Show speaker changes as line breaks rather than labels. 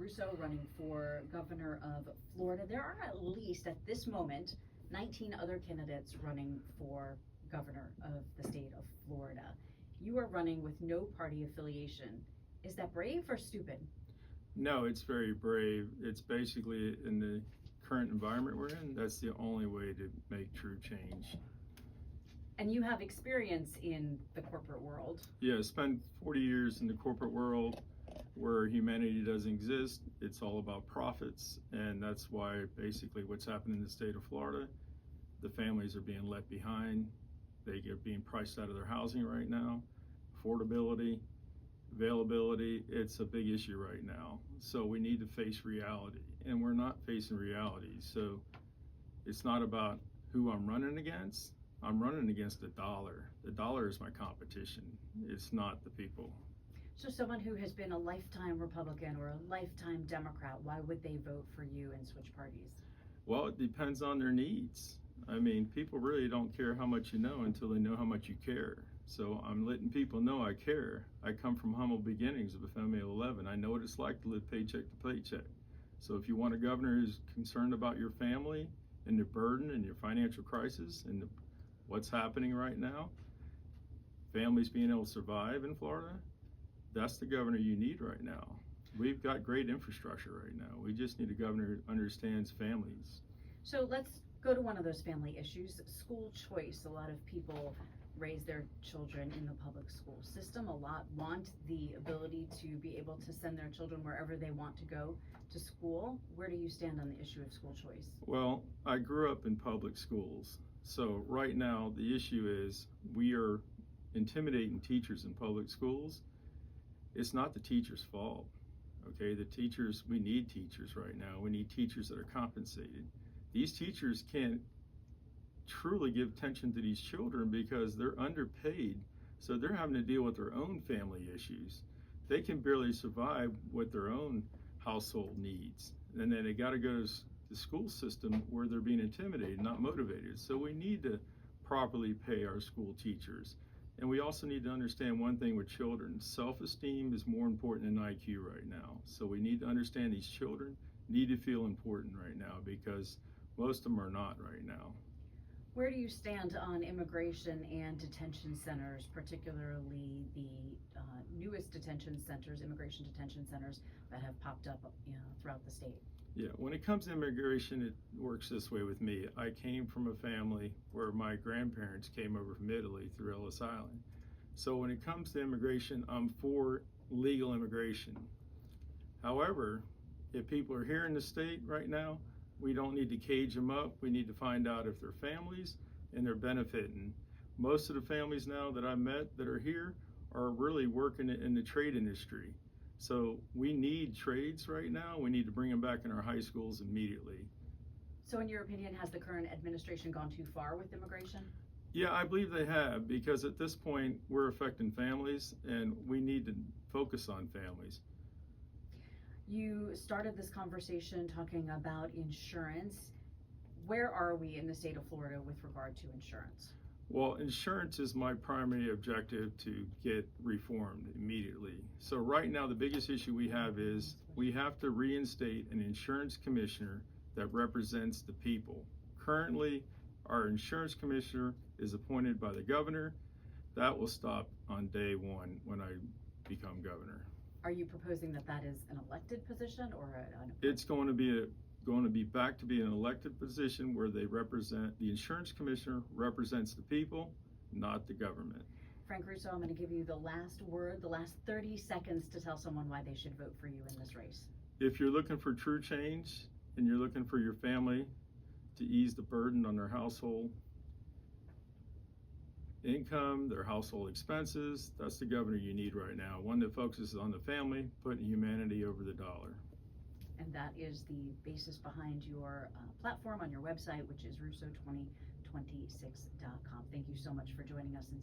Russo running for governor of Florida. There are at least at this moment 19 other candidates running for governor of the state of Florida. You are running with no party affiliation. Is that brave or stupid?
No, it's very brave. It's basically, in the current environment we're in, that's the only way to make true change.
And you have experience in the corporate world.
Yeah, I spent 40 years in the corporate world where humanity doesn't exist. It's all about profits, and that's why basically what's happening in the state of Florida, the families are being left behind. They are being priced out of their housing right now. Affordability, availability, it's a big issue right now. So we need to face reality, and we're not facing reality. So it's not about who I'm running against. I'm running against the dollar. The dollar is my competition. It's not the people.
So someone who has been a lifetime Republican or a lifetime Democrat, why would they vote for you and switch parties?
Well, it depends on their needs. I mean, people really don't care how much you know until they know how much you care. So I'm letting people know I care. I come from humble beginnings of a family of 11. I know what it's like to live paycheck to paycheck. So if you want a governor who's concerned about your family and your burden and your financial crisis and what's happening right now, families being able to survive in Florida, that's the governor you need right now. We've got great infrastructure right now. We just need a governor who understands families.
So let's go to one of those family issues, school choice. A lot of people raise their children in the public school system. A lot want the ability to be able to send their children wherever they want to go to school. Where do you stand on the issue of school choice?
Well, I grew up in public schools. So right now the issue is we are intimidating teachers in public schools. It's not the teacher's fault. Okay, the teachers, we need teachers right now. We need teachers that are compensated. These teachers can't truly give attention to these children because they're underpaid. So they're having to deal with their own family issues. They can barely survive with their own household needs. And then they got to go to the school system where they're being intimidated, not motivated. So we need to properly pay our school teachers. And we also need to understand one thing with children. Self-esteem is more important than IQ right now. So we need to understand these children need to feel important right now because most of them are not right now.
Where do you stand on immigration and detention centers, particularly the newest detention centers, immigration detention centers that have popped up throughout the state?
Yeah, when it comes to immigration, it works this way with me. I came from a family where my grandparents came over from Italy through Ellis Island. So when it comes to immigration, I'm for legal immigration. However, if people are here in the state right now, we don't need to cage them up. We need to find out if they're families and they're benefiting. Most of the families now that I met that are here are really working in the trade industry. So we need trades right now. We need to bring them back in our high schools immediately.
So in your opinion, has the current administration gone too far with immigration?
Yeah, I believe they have, because at this point we're affecting families and we need to focus on families.
You started this conversation talking about insurance. Where are we in the state of Florida with regard to insurance?
Well, insurance is my primary objective to get reformed immediately. So right now, the biggest issue we have is we have to reinstate an insurance commissioner that represents the people. Currently, our insurance commissioner is appointed by the governor. That will stop on day one when I become governor.
Are you proposing that that is an elected position or
It's going to be back to be an elected position where they represent, the insurance commissioner represents the people, not the government.
Frank Russo, I'm going to give you the last word, the last 30 seconds to tell someone why they should vote for you in this race.
If you're looking for true change and you're looking for your family to ease the burden on their household income, their household expenses, that's the governor you need right now. One that focuses on the family, putting humanity over the dollar.
And that is the basis behind your platform on your website, which is russo2026.com. Thank you so much for joining us in